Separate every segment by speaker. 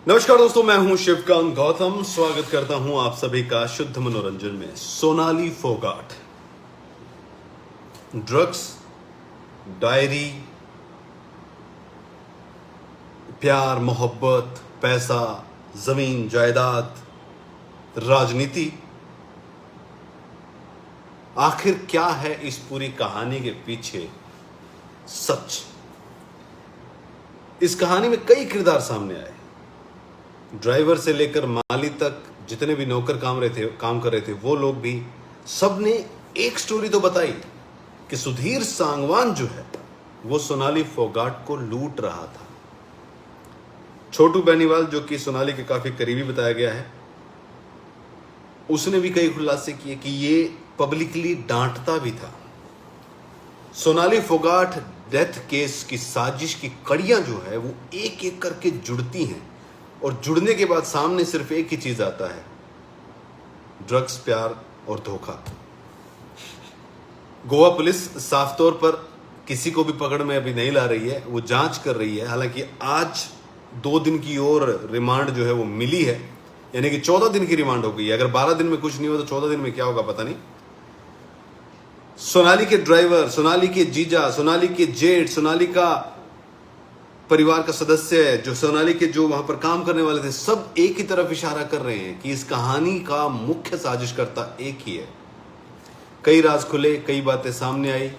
Speaker 1: नमस्कार दोस्तों, मैं हूं शिवकांत गौतम। स्वागत करता हूं आप सभी का शुद्ध मनोरंजन में। सोनाली फोगाट, ड्रग्स, डायरी, प्यार मोहब्बत, पैसा, जमीन जायदाद, राजनीति, आखिर क्या है इस पूरी कहानी के पीछे सच? इस कहानी में कई किरदार सामने आए। ड्राइवर से लेकर माली तक जितने भी नौकर काम कर रहे थे वो लोग भी, सबने एक स्टोरी तो बताई कि सुधीर सांगवान जो है वो सोनाली फोगाट को लूट रहा था। छोटू बेनीवाल, जो कि सोनाली के काफी करीबी बताया गया है, उसने भी कई खुलासे किए कि ये पब्लिकली डांटता भी था। सोनाली फोगाट डेथ केस की साजिश की कड़ियां जो है वो एक एक करके जुड़ती हैं और जुड़ने के बाद सामने सिर्फ एक ही चीज आता है, ड्रग्स, प्यार और धोखा। गोवा पुलिस साफ तौर पर किसी को भी पकड़ में अभी नहीं ला रही है, वो जांच कर रही है। हालांकि आज 2 दिन की और रिमांड जो है वो मिली है, यानी कि 14 दिन की रिमांड हो गई है। अगर 12 दिन में कुछ नहीं हुआ तो 14 दिन में क्या होगा पता नहीं। सोनाली के ड्राइवर, सोनाली के जीजा, सोनाली के जेठ, सोनाली का परिवार का सदस्य है, जो सोनाली के जो वहां पर काम करने वाले थे, सब एक ही तरफ इशारा कर रहे हैं कि इस कहानी का मुख्य साजिशकर्ता एक ही है। कई राज खुले, कई बातें सामने आई।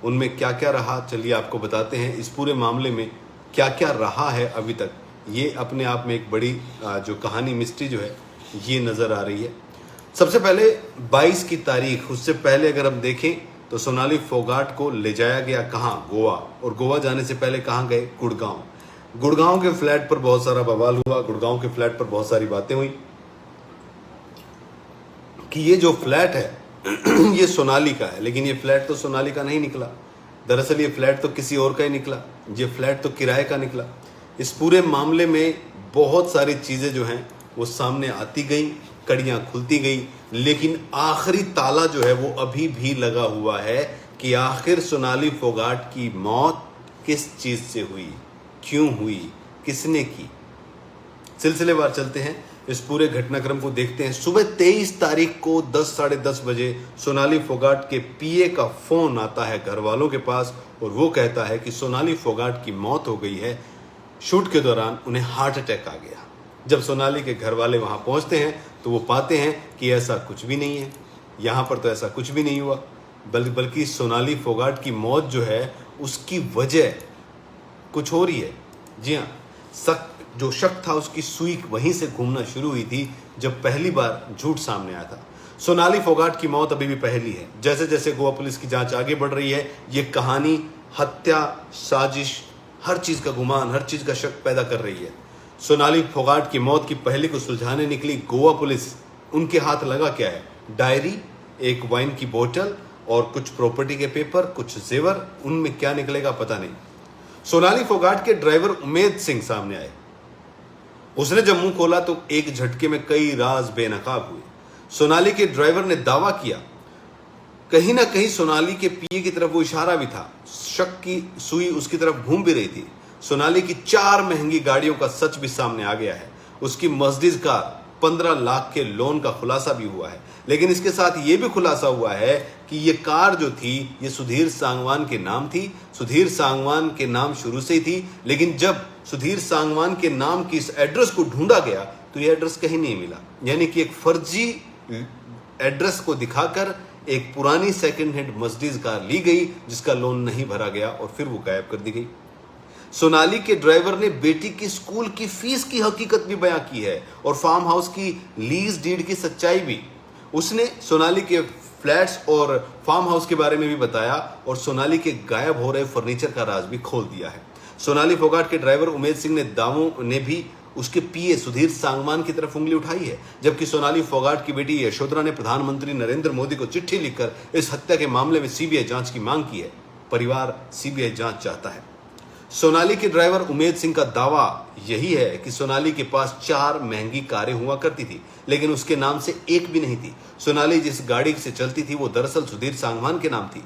Speaker 1: उनमें क्या क्या रहा, चलिए आपको बताते हैं। इस पूरे मामले में क्या क्या रहा है अभी तक, ये अपने आप में एक बड़ी जो कहानी, मिस्ट्री जो है ये नजर आ रही है। सबसे पहले 22 की तारीख, उससे पहले अगर हम देखें तो सोनाली फोगाट को ले जाया गया कहाँ? गोवा। और गोवा जाने से पहले कहाँ गए? गुड़गांव। गुड़गांव के फ्लैट पर बहुत सारा बवाल हुआ, गुड़गांव के फ्लैट पर बहुत सारी बातें हुई कि ये जो फ्लैट है ये सोनाली का है, लेकिन ये फ्लैट तो सोनाली का नहीं निकला। दरअसल ये फ्लैट तो किसी और का ही निकला, ये फ्लैट तो किराए का निकला। इस पूरे मामले में बहुत सारी चीजें जो हैं वो सामने आती गई, कड़ियां खुलती गई, लेकिन आखिरी ताला जो है वो अभी भी लगा हुआ है कि आखिर सोनाली फोगाट की मौत किस चीज से हुई, क्यों हुई, किसने की। सिलसिलेवार चलते हैं, इस पूरे घटनाक्रम को देखते हैं। सुबह 23 तारीख को 10 साढ़े 10 बजे सोनाली फोगाट के पीए का फोन आता है घर वालों के पास और वो कहता है कि सोनाली फोगाट की मौत हो गई है, शूट के दौरान उन्हें हार्ट अटैक आ गया। जब सोनाली के घर वाले वहां पहुंचते हैं तो वो पाते हैं कि ऐसा कुछ भी नहीं है, यहां पर तो ऐसा कुछ भी नहीं हुआ, बल्कि सोनाली फोगाट की मौत जो है उसकी वजह कुछ हो रही है। जी हाँ, जो शक था उसकी सुई वहीं से घूमना शुरू हुई थी जब पहली बार झूठ सामने आया था। सोनाली फोगाट की मौत अभी भी पहली है। जैसे जैसे गोवा पुलिस की जांच आगे बढ़ रही है, ये कहानी हत्या, साजिश, हर चीज का गुमान, हर चीज का शक पैदा कर रही है। सोनाली फोगाट की मौत की पहली को सुलझाने निकली गोवा पुलिस। उनके हाथ लगा क्या है? डायरी, एक वाइन की बोतल और कुछ प्रॉपर्टी के पेपर, कुछ जेवर। उनमें क्या निकलेगा पता नहीं। सोनाली फोगाट के ड्राइवर उमेद सिंह सामने आए। उसने जब मुंह खोला तो एक झटके में कई राज बेनकाब हुए। सोनाली के ड्राइवर ने दावा किया, कहीं ना कहीं सोनाली के पीए की तरफ वो इशारा भी था, शक की सुई उसकी तरफ घूम भी रही थी। सोनाली की 4 महंगी गाड़ियों का सच भी सामने आ गया है। उसकी मर्सिडीज कार 15 लाख के लोन का खुलासा भी हुआ है। लेकिन इसके साथ ये भी खुलासा हुआ है कि ये कार जो थी ये सुधीर सांगवान के नाम थी। सुधीर सांगवान के नाम शुरू से ही थी, लेकिन जब सुधीर सांगवान के नाम की इस एड्रेस को ढूंढा गया तो ये एड्रेस कहीं नहीं मिला। यानी कि एक फर्जी एड्रेस को दिखाकर एक पुरानी सेकंड हैंड मर्सिडीज कार ली गई जिसका लोन नहीं भरा गया और फिर वो गायब कर दी गई। सोनाली के ड्राइवर ने बेटी की स्कूल की फीस की हकीकत भी बयां की है और फार्म हाउस की लीज डीड की सच्चाई भी। उसने सोनाली के फ्लैट्स और फार्म हाउस के बारे में भी बताया और सोनाली के गायब हो रहे फर्नीचर का राज भी खोल दिया है। सोनाली फोगाट के ड्राइवर उमेद सिंह ने दावों ने भी उसके पीए सुधीर सांगवान की तरफ उंगली उठाई है, जबकि सोनाली फोगाट की बेटी यशोधरा ने प्रधानमंत्री नरेंद्र मोदी को चिट्ठी लिखकर इस हत्या के मामले में सीबीआई जांच की मांग की है। परिवार सीबीआई जांच चाहता है। सोनाली के ड्राइवर उमेद सिंह का दावा यही है कि सोनाली के पास 4 महंगी कारें हुआ करती थी, लेकिन उसके नाम से एक भी नहीं थी। सोनाली जिस गाड़ी से चलती थी वो दरअसल सुधीर सांगवान के नाम थी,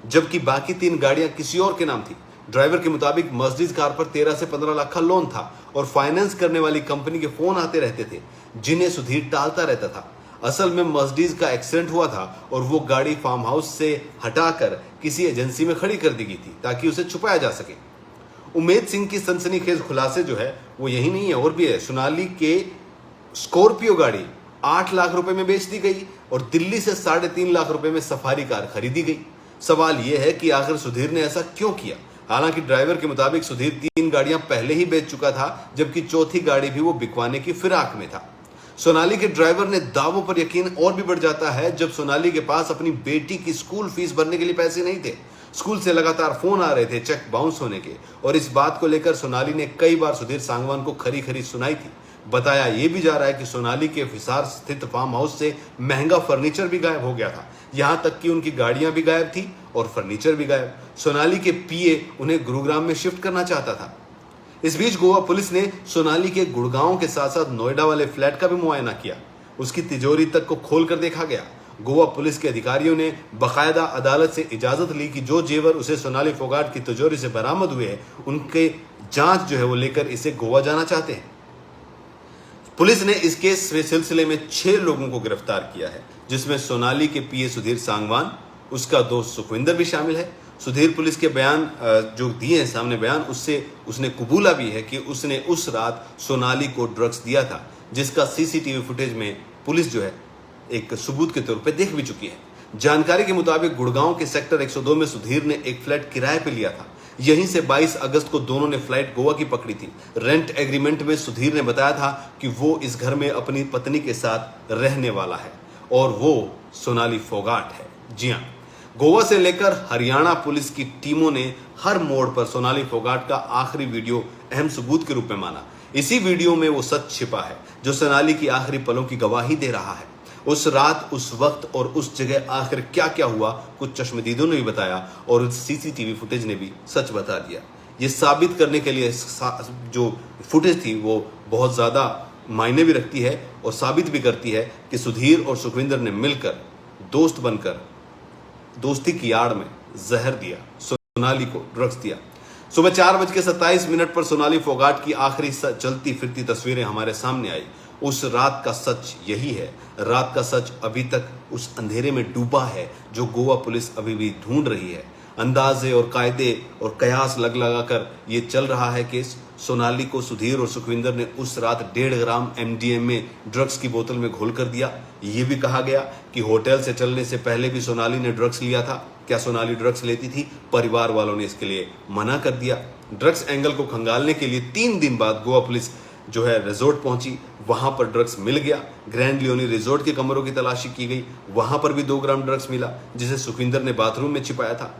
Speaker 1: जबकि बाकी 3 गाड़ियां किसी और के नाम थी। ड्राइवर के मुताबिक मर्सिडीज कार पर 13 से 15 लाख का लोन था और फाइनेंस करने वाली कंपनी के फोन आते रहते थे, जिन्हें सुधीर टालता रहता था। असल में मर्सिडीज का एक्सीडेंट हुआ था और वो गाड़ी फार्म हाउस से हटाकर किसी एजेंसी में खड़ी कर दी गई थी ताकि उसे छुपाया जा सके। उमेद सिंह की सनसनीखेज खुलासे जो है वो यही नहीं है, और भी है। सोनाली के स्कॉर्पियो गाड़ी 8 लाख रुपए में बेच दी गई और दिल्ली से 3.5 लाख रुपए में सफारी कार खरीदी गई। सवाल यह है कि आखिर सुधीर ने ऐसा क्यों किया। हालांकि ड्राइवर के मुताबिक सुधीर 3 गाड़ियां पहले ही बेच चुका था, जबकि चौथी गाड़ी भी वो बिकवाने की फिराक में था। सोनाली के ड्राइवर ने दावों पर यकीन और भी बढ़ जाता है जब सोनाली के पास अपनी बेटी की स्कूल फीस भरने के लिए पैसे नहीं थे। स्कूल से लगातार फोन आ रहे थे चेक बाउंस होने के, और इस बात को लेकर सोनाली ने कई बार सुधीर सांगवान को खरी खरी सुनाई थी। बताया यह भी जा रहा है कि सोनाली के हिसार स्थित फार्म हाउस से महंगा फर्नीचर भी गायब हो गया था, यहां तक कि उनकी गाड़ियां भी गायब थी और फर्नीचर भी गायब। सोनाली के पीए उन्हें गुरुग्राम में शिफ्ट करना चाहता था। इस बीच गोवा पुलिस ने सोनाली के गुड़गांव के साथ साथ नोएडा वाले फ्लैट का भी मुआयना किया। उसकी तिजोरी तक को खोल कर देखा गया। गोवा पुलिस के अधिकारियों ने बाकायदा अदालत से इजाजत ली कि जो जेवर उसे सोनाली फोगाट की तिजोरी से बरामद हुए हैं, उनके जांच जो है वो लेकर इसे गोवा जाना चाहते हैं। पुलिस ने इस केस के सिलसिले में 6 लोगों को गिरफ्तार किया है, जिसमें सोनाली के पीए सुधीर सांगवान, उसका दोस्त सुखविंदर भी शामिल है। सुधीर पुलिस के बयान जो दिए हैं सामने बयान, उससे उसने कबूला भी है कि उसने उस रात सोनाली को ड्रग्स दिया था, जिसका सीसीटीवी फुटेज में पुलिस जो है एक सबूत के तौर पे देख भी चुकी है। जानकारी के मुताबिक गुड़गांव के सेक्टर 102 में सुधीर ने एक फ्लैट किराए पे लिया था। यहीं से 22 अगस्त को दोनों ने फ्लाइट गोवा की पकड़ी थी। रेंट एग्रीमेंट में सुधीर ने बताया था कि वो इस घर में अपनी पत्नी के साथ रहने वाला है और वो सोनाली फोगाट है। जी हाँ, गोवा से लेकर हरियाणा पुलिस की टीमों ने हर मोड़ पर सोनाली फोगाट का आखिरी वीडियो अहम सबूत के रूप में माना। इसी वीडियो में वो सच छिपा है जो सोनाली की आखिरी पलों की गवाही दे रहा है। उस रात, उस वक्त और उस जगह आखिर क्या क्या हुआ, कुछ चश्मदीदों ने भी बताया और उस सीसीटीवी फुटेज ने भी सच बता दिया। ये साबित करने के लिए जो फुटेज थी वो बहुत ज़्यादा मायने भी रखती है और साबित भी करती है कि सुधीर और सुखविंदर ने मिलकर दोस्त बनकर दोस्ती की आड़ में जहर दिया, सोनाली को ड्रग्स दिया। सुबह 4:27 पर सोनाली फोगाट की आखिरी चलती फिरती तस्वीरें हमारे सामने आई। उस रात का सच यही है। रात का सच अभी तक उस अंधेरे में डूबा है जो गोवा पुलिस अभी भी ढूंढ रही है। अंदाजे और कायदे और कयास लगा कर ये चल रहा है कि सोनाली को सुधीर और सुखविंदर ने उस रात 1.5 ग्राम MDMA में ड्रग्स की बोतल में घोल कर दिया। ये भी कहा गया कि होटल से चलने से पहले भी सोनाली ने ड्रग्स लिया था। क्या सोनाली ड्रग्स लेती थी? परिवार वालों ने इसके लिए मना कर दिया। ड्रग्स एंगल को खंगालने के लिए 3 दिन बाद गोवा पुलिस जो है रिजोर्ट पहुंची। वहां पर ड्रग्स मिल गया। ग्रैंड लियोनी रिजोर्ट के कमरों की तलाशी की गई। वहां पर भी 2 ग्राम ड्रग्स मिला, जिसे सुखविंदर ने बाथरूम में छिपाया था।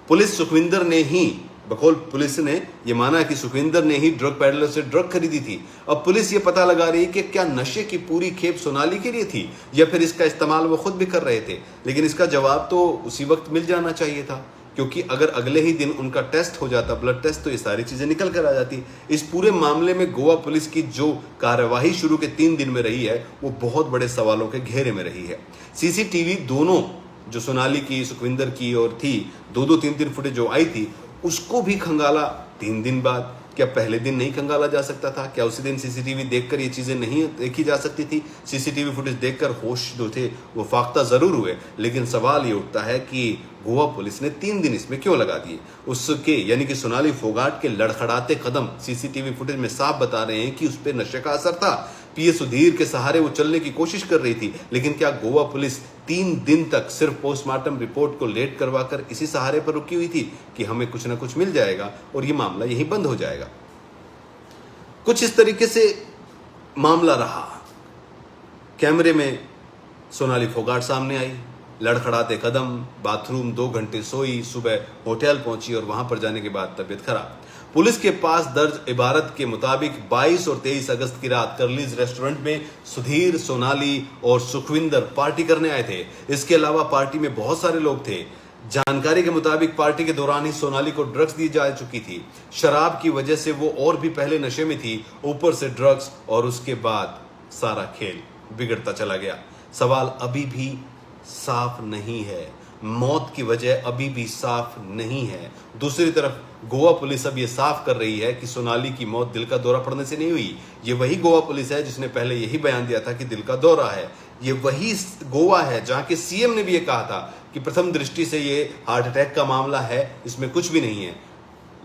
Speaker 1: पुलिस सुखविंदर ने ही बकौल पुलिस ने यह माना कि सुखविंदर ने ही ड्रग पैडलर से ड्रग खरीदी थी। अब पुलिस ये पता लगा रही कि क्या नशे की पूरी खेप सोनाली के लिए थी या फिर इसका इस्तेमाल वो खुद भी कर रहे थे। लेकिन इसका जवाब तो उसी वक्त मिल जाना चाहिए था, क्योंकि अगर अगले ही दिन उनका टेस्ट हो जाता, ब्लड टेस्ट, तो ये सारी चीजें निकल कर आ जाती। इस पूरे मामले में गोवा पुलिस की जो कार्यवाही शुरू के 3 दिन में रही है वो बहुत बड़े सवालों के घेरे में रही है। सीसीटीवी दोनों जो सोनाली की, सुखविंदर की और थी, 2-2, 3-3 फुटेज जो आई थी, उसको भी खंगाला 3 दिन बाद। क्या पहले दिन नहीं खंगाला जा सकता था? क्या उसी दिन सीसीटीवी देखकर ये चीजें नहीं देखी जा सकती थी? सीसीटीवी फुटेज देखकर होश जो थे वो फाख्ता जरूर हुए, लेकिन सवाल ये उठता है कि गोवा पुलिस ने 3 दिन इसमें क्यों लगा दिए? उसके यानी कि सोनाली फोगाट के लड़खड़ाते कदम सीसीटीवी फुटेज में साफ बता रहे हैं कि उस पर नशे का असर था। पीए सुधीर के सहारे वो चलने की कोशिश कर रही थी। लेकिन क्या गोवा पुलिस 3 दिन तक सिर्फ पोस्टमार्टम रिपोर्ट को लेट करवाकर इसी सहारे पर रुकी हुई थी कि हमें कुछ ना कुछ मिल जाएगा और ये मामला यहीं बंद हो जाएगा? कुछ इस तरीके से मामला रहा। कैमरे में सोनाली फोगाट सामने आई, लड़खड़ाते कदम, बाथरूम, 2 घंटे सोई, सुबह होटल पहुंची और वहां पर जाने के बाद तबीयत खराब। पुलिस के पास दर्ज इबारत के मुताबिक 22 और 23 अगस्त की रात कर्लीज रेस्टोरेंट में सुधीर, सोनाली और सुखविंदर पार्टी करने आए थे। इसके अलावा पार्टी में बहुत सारे लोग थे। जानकारी के मुताबिक पार्टी के दौरान ही सोनाली को ड्रग्स दी जा चुकी थी। शराब की वजह से वो और भी पहले नशे में थी, ऊपर से ड्रग्स, और उसके बाद सारा खेल बिगड़ता चला गया। सवाल अभी भी साफ नहीं है। मौत की वजह अभी भी साफ नहीं है। दूसरी तरफ गोवा पुलिस अब ये साफ कर रही है कि सोनाली की मौत दिल का दौरा पड़ने से नहीं हुई। ये वही गोवा पुलिस है जिसने पहले यही बयान दिया था कि दिल का दौरा है। ये वही गोवा है जहां के सीएम ने भी ये कहा था कि प्रथम दृष्टि से ये हार्ट अटैक का मामला है, इसमें कुछ भी नहीं है।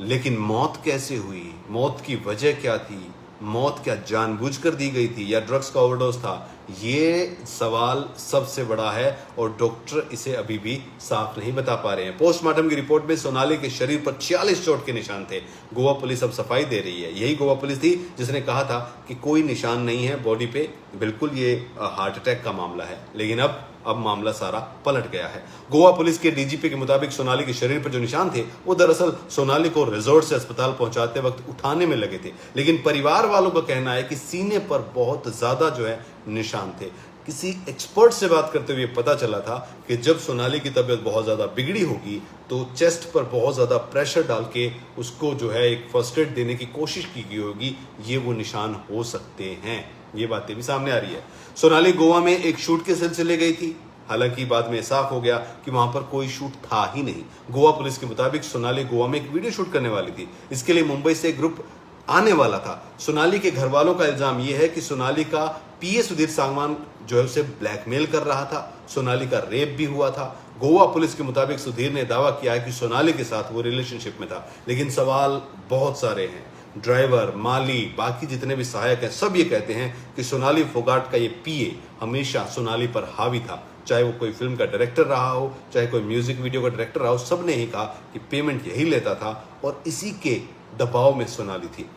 Speaker 1: लेकिन मौत कैसे हुई, मौत की वजह क्या थी, मौत क्या जानबूझकर दी गई थी या ड्रग्स का ओवरडोज था, ये सवाल सबसे बड़ा है और डॉक्टर इसे अभी भी साफ नहीं बता पा रहे हैं। पोस्टमार्टम की रिपोर्ट में सोनाली के शरीर पर 46 चोट के निशान थे। गोवा पुलिस अब सफाई दे रही है। यही गोवा पुलिस थी जिसने कहा था कि कोई निशान नहीं है बॉडी पे, बिल्कुल ये हार्ट अटैक का मामला है। लेकिन अब मामला सारा पलट गया है। गोवा पुलिस के डीजीपी के मुताबिक सोनाली के शरीर पर जो निशान थे वो दरअसल सोनाली को रिजॉर्ट से अस्पताल पहुंचाते वक्त उठाने में लगे थे। लेकिन परिवार वालों का कहना है कि सीने पर बहुत ज्यादा जो है निशान थे। किसी एक्सपर्ट से बात करते हुए पता चला था कि जब सोनाली की तबीयत बहुत ज्यादा बिगड़ी होगी तो चेस्ट पर बहुत ज्यादा प्रेशर डाल के उसको जो है एक फर्स्ट एड देने की कोशिश की गई होगी, ये वो निशान हो सकते हैं। ये बातें भी सामने आ रही है। सोनाली गोवा में एक शूट के सिलसिले गई थी, हालांकि बाद में साफ हो गया कि वहां पर कोई शूट था ही नहीं। गोवा पुलिस के मुताबिक सोनाली गोवा में एक वीडियो शूट करने वाली थी। इसके लिए मुंबई से एक ग्रुप आने वाला था। सोनाली के घर वालों का इल्जाम यह है कि सोनाली का पीए सुधीर सांगवान जो है उसे ब्लैकमेल कर रहा था। सोनाली का रेप भी हुआ था। गोवा पुलिस के मुताबिक सुधीर ने दावा किया है कि सोनाली के साथ वो रिलेशनशिप में था। लेकिन सवाल बहुत सारे हैं। ड्राइवर, माली, बाकी जितने भी सहायक हैं, सब ये कहते हैं कि सोनाली फोगाट का ये पीए हमेशा सोनाली पर हावी था। चाहे वो कोई फिल्म का डायरेक्टर रहा हो, चाहे कोई म्यूजिक वीडियो का डायरेक्टर रहा हो, सब ने ही कहा कि पेमेंट यही लेता था और इसी के दबाव में सोनाली थी।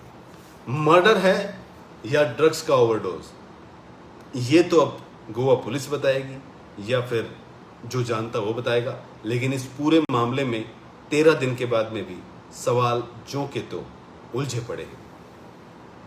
Speaker 1: मर्डर है या ड्रग्स का ओवरडोज, ये तो अब गोवा पुलिस बताएगी या फिर जो जानता वो बताएगा। लेकिन इस पूरे मामले में 13 दिन के बाद में भी सवाल जो के तो उलझे पड़े हैं।